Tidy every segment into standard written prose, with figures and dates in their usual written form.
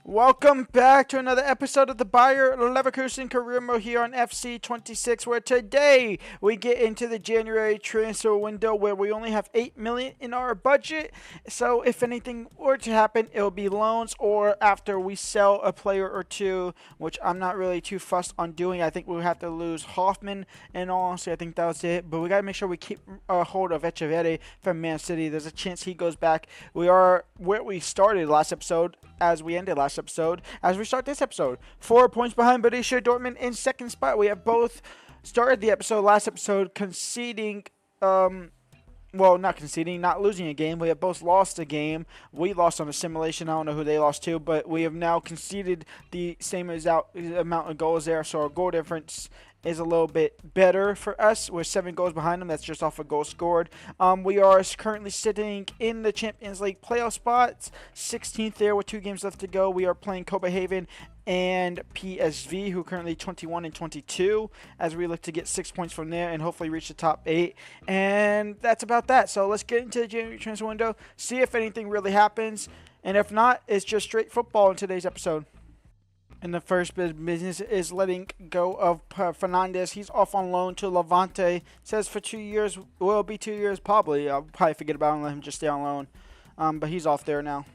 Welcome back to another episode of the Bayer Leverkusen career mode here on FC26, where today we get into the January transfer window where we only have $8 million in our budget. So if anything were to happen, it'll be loans or after we sell a player or two, which I'm not really too fussed on doing. I think we'll have to lose Hoffman, and honestly, I think that was it. But we got to make sure we keep a hold of Echeverri from Man City. There's a chance he goes back. We are where we started last episode, as we ended last episode, as we start this episode. 4 points behind Borussia Dortmund in second spot. We have both started the episode, last episode, conceding, not conceding, not losing a game. We have both lost a game. We lost on a simulation. I don't know who they lost to, but we have now conceded the same amount of goals there, so our goal difference is a little bit better for us. We're 7 goals behind them. That's just off a goal scored. We are currently sitting in the Champions League playoff spots, 16th there with 2 games left to go. We are playing Copenhagen and PSV, who are currently 21 and 22, as we look to get 6 points from there and hopefully reach the top 8. And that's about that. So let's get into the January transfer window, see if anything really happens. And if not, it's just straight football in today's episode. And the first business is letting go of Fernandez. He's off on loan to Levante. Says for 2 years. Will be 2 years probably. I'll probably forget about him and let him just stay on loan. But he's off there now.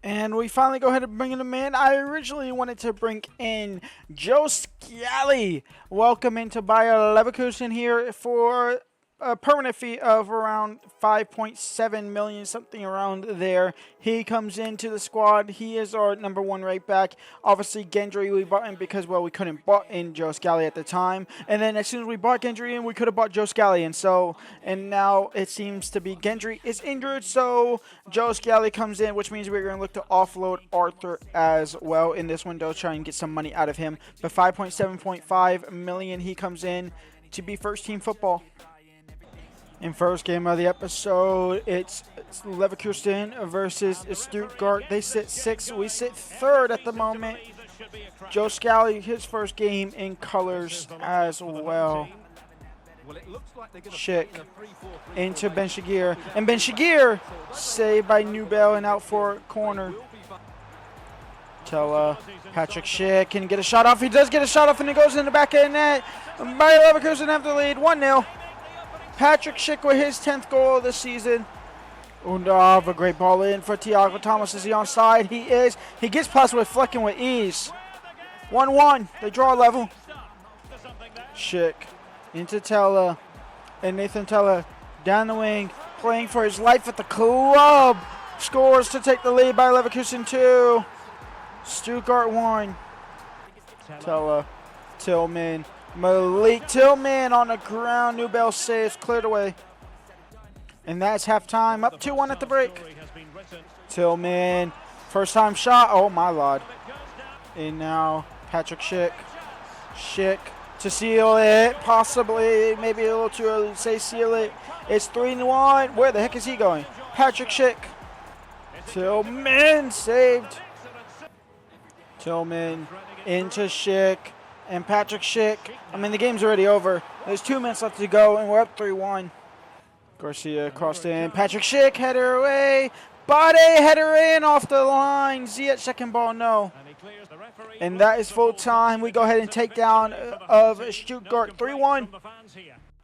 And we finally go ahead and bring in a man. I originally wanted to bring in Joe Scally. Welcome into Bayer Leverkusen here for a permanent fee of around 5.7 million, something around there. He comes into the squad. He is our number 1 right back. Obviously, Gendry we bought in because, well, we couldn't bought in Joe Scally at the time. And then as soon as we bought Gendry in, we could have bought Joe Scally in. And now it seems to be Gendry is injured, so Joe Scally comes in, which means we're going to look to offload Arthur as well in this window, try and get some money out of him. But 5.7.5 million, he comes in to be first team football. In first game of the episode, it's Leverkusen versus Stuttgart. They sit 6th. We sit 3rd at the moment. Joe Scally, his first game in colors as well. Schick into Ben Shagir. And Ben Shagir saved by Nubel and out for corner. Patrick Schick can get a shot off. He does get a shot off and it goes in the back of the net. Bayer Leverkusen have the lead 1-0. Patrick Schick with his 10th goal of the season. Undov, a great ball in for Thiago Thomas. Is he onside? He is. He gets past with Flecken with ease. 1-1. They draw level. Schick into Tella. And Nathan Tella down the wing, playing for his life at the club. Scores to take the lead by Leverkusen 2. Stuttgart 1. Tella. Tillman. Malik Tillman on the ground. Nubel saves, cleared away. And that's halftime. Up 2-1 at the break. Tillman, first time shot. Oh my lord. And now Patrick Schick. Schick to seal it. Possibly, maybe a little too early to say seal it. It's 3-1. Where the heck is he going? Patrick Schick. Tillman saved. Tillman into Schick. And Patrick Schick, the game's already over. There's 2 minutes left to go, and we're up 3-1. Garcia crossed in. Patrick Schick, header away. Bade, header in off the line. Ziyech, second ball, no. And that is full time. We go ahead and take down of Stuttgart 3-1.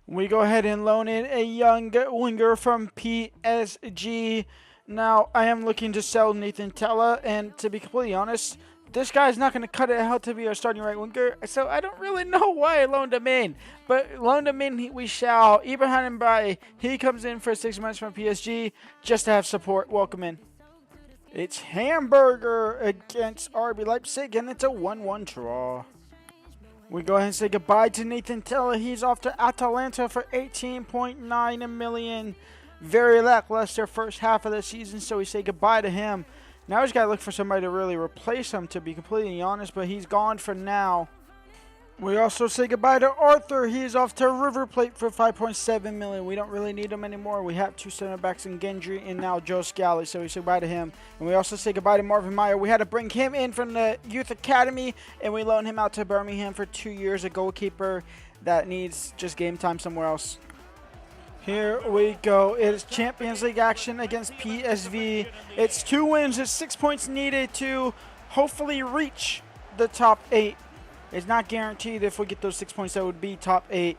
We go ahead and loan in a young winger from PSG. Now, I am looking to sell Nathan Tella, and to be completely honest, this guy's not going to cut it out to be our starting right winger, so I don't really know why I loaned him in. But loaned him in, we shall. Ibrahim Mbaye, he comes in for 6 months from PSG just to have support. Welcome in. It's Hamburger against RB Leipzig, and it's a 1-1 draw. We go ahead and say goodbye to Nathan Tella. He's off to Atalanta for 18.9 million. Very lackluster first half of the season, so we say goodbye to him. Now we just got to look for somebody to really replace him, to be completely honest, but he's gone for now. We also say goodbye to Arthur. He's off to River Plate for 5.7 million. We don't really need him anymore. We have 2 center backs in Gendry and now Joe Scally, so we say goodbye to him. And we also say goodbye to Marvin Meyer. We had to bring him in from the youth academy, and we loaned him out to Birmingham for 2 years, a goalkeeper that needs just game time somewhere else. Here we go. It is Champions League action against PSV. It's 2 wins. It's 6 points needed to hopefully reach the top 8. It's not guaranteed if we get those 6 points that would be top 8.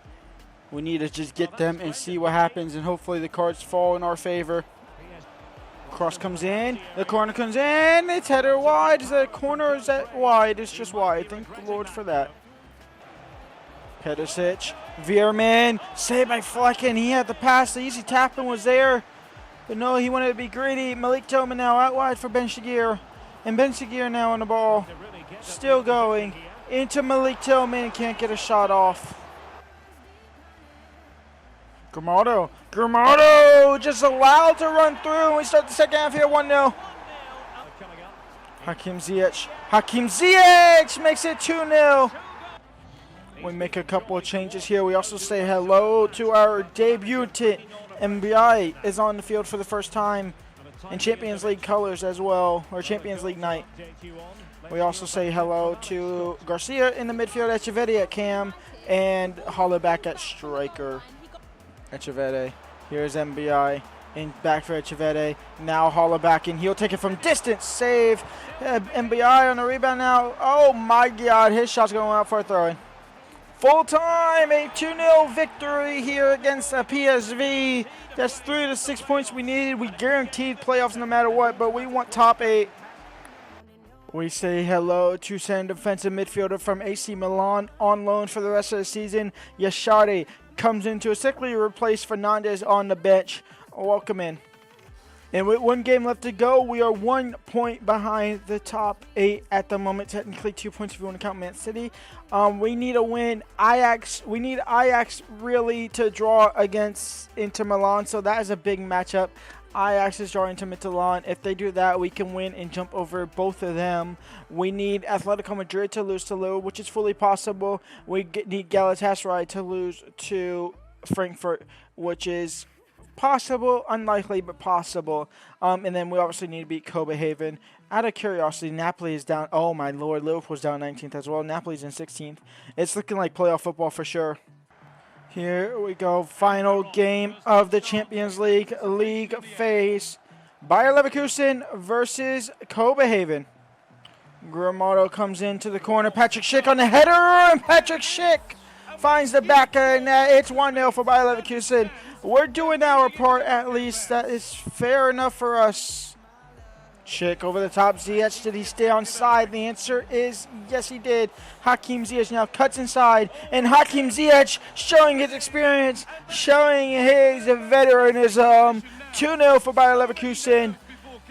We need to just get them and see what happens, and hopefully the cards fall in our favor. Cross comes in. The corner comes in. It's header wide. Is that a corner or is that wide? It's just wide. Thank the Lord for that. Pedicic. Veerman. Saved by Flecken. He had the pass. The easy tapping was there. But no, he wanted to be greedy. Malik Tillman now out wide for Ben Shagir. And Ben Shagir now on the ball. Still going. Into Malik Tillman. Can't get a shot off. Grimaldo just allowed to run through, and we start the second half here 1-0. Hakim Ziyech makes it 2-0. We make a couple of changes here. We also say hello to our debutant. MBI is on the field for the first time in Champions League colors as well, or Champions League night. We also say hello to Garcia in the midfield, Echeverri at cam, and Holla back at striker. Echeverri. Here's MBI. In back for Echeverri. Now Holla back in. He'll take it from distance. Save. MBI on the rebound now. Oh my God. His shot's going out for a throw-in. Full time. A 2-0 victory here against PSV. That's 3 of the 6 points we needed. We guaranteed playoffs no matter what, but we want top 8. We say hello to center defensive midfielder from AC Milan on loan for the rest of the season. Yashari comes in to essentially replace Fernandez on the bench. Welcome in. And with 1 game left to go, we are 1 point behind the top 8 at the moment. Technically 2 points if you want to count Man City. We need a win. We need Ajax really to draw against Inter Milan. So that is a big matchup. Ajax is drawing to Milan. If they do that, we can win and jump over both of them. We need Atletico Madrid to lose to Lille, which is fully possible. We need Galatasaray to lose to Frankfurt, which is possible, unlikely, but possible. And then we obviously need to beat Copenhagen. Out of curiosity, Napoli is down. Oh, my Lord. Liverpool's down 19th as well. Napoli's in 16th. It's looking like playoff football for sure. Here we go, final game of the Champions League phase. Bayer Leverkusen versus Copenhagen. Grimaldo comes into the corner. Patrick Schick on the header, and Patrick Schick finds the back of the net. It's 1-0 for Bayer Leverkusen. We're doing our part at least. That is fair enough for us. Schick over the top. Ziyech, did he stay on side? The answer is yes, he did. Hakim Ziyech now cuts inside, and Hakim Ziyech showing his experience, showing his veteranism. 2-0 for Bayer Leverkusen.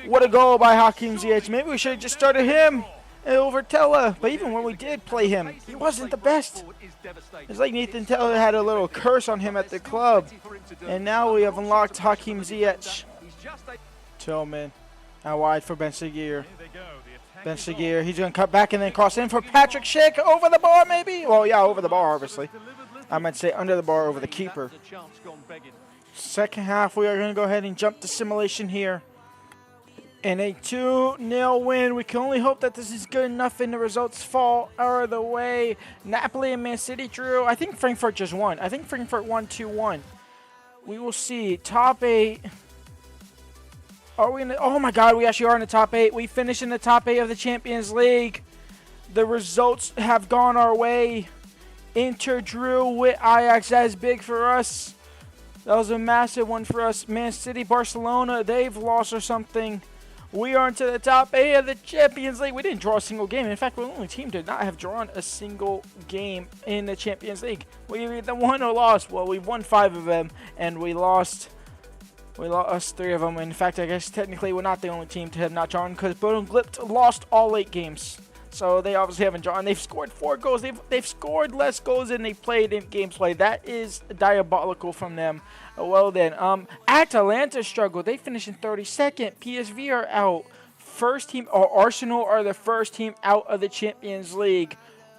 What a goal by Hakim Ziyech. Maybe we should have just started him over Tella, but even when we did play him, he wasn't the best. It's like Nathan Tella had a little curse on him at the club, and now we have unlocked Hakim Ziyech. Tillman. Now wide for Ben Shagir. Ben Shagir, he's going to cut back and then cross in for Patrick Schick. Over the bar, maybe? Well, yeah, over the bar, obviously. I might say under the bar, over the keeper. Second half, we are going to go ahead and jump the simulation here. And a 2-0 win. We can only hope that this is good enough and the results fall out of the way. Napoli and Man City drew. I think Frankfurt just won. I think Frankfurt won 2-1. We will see. Top 8. Are we in the, oh my God, we actually are in the top 8. We finished in the top 8 of the Champions League. The results have gone our way. Inter drew with Ajax. That is big for us. That was a massive one for us. Man City, Barcelona, they've lost or something. We are into the top 8 of the Champions League. We didn't draw a single game. In fact, we're the only team to not have drawn a single game in the Champions League. We either won or lost. Well, we've won 5 of them, and we lost 3 of them. In fact, I guess technically we're not the only team to have not drawn because Bodø Glimt lost all 8 games. So they obviously haven't drawn. They've scored 4 goals. They've scored less goals than they've played in games played. That is diabolical from them. Well then, Atalanta struggled. They finished in 32nd. PSV are out. First team, or Arsenal are the first team out of the Champions League.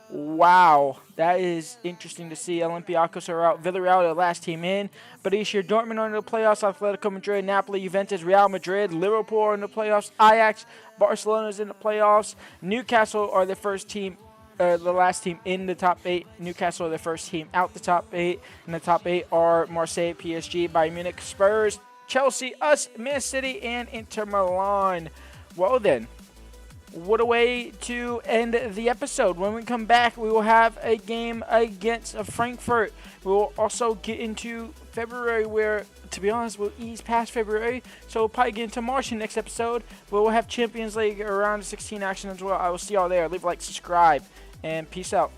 Wow, that is interesting to see. Olympiacos are out. Villarreal, the last team in. Borussia Dortmund are in the playoffs. Atletico Madrid, Napoli, Juventus, Real Madrid, Liverpool are in the playoffs. Ajax, Barcelona is in the playoffs. Newcastle are the first team, the last team in the top 8. Newcastle are the first team out the top 8. And the top 8 are Marseille, PSG, Bayern Munich, Spurs, Chelsea, us, Man City, and Inter Milan. Well then, what a way to end the episode. When we come back, we will have a game against Frankfurt. We will also get into February, where, to be honest, we'll ease past February, so we'll probably get into March in the next episode, where we'll have Champions League around 16 action as well. I will see y'all there. Leave a like, subscribe, and peace out.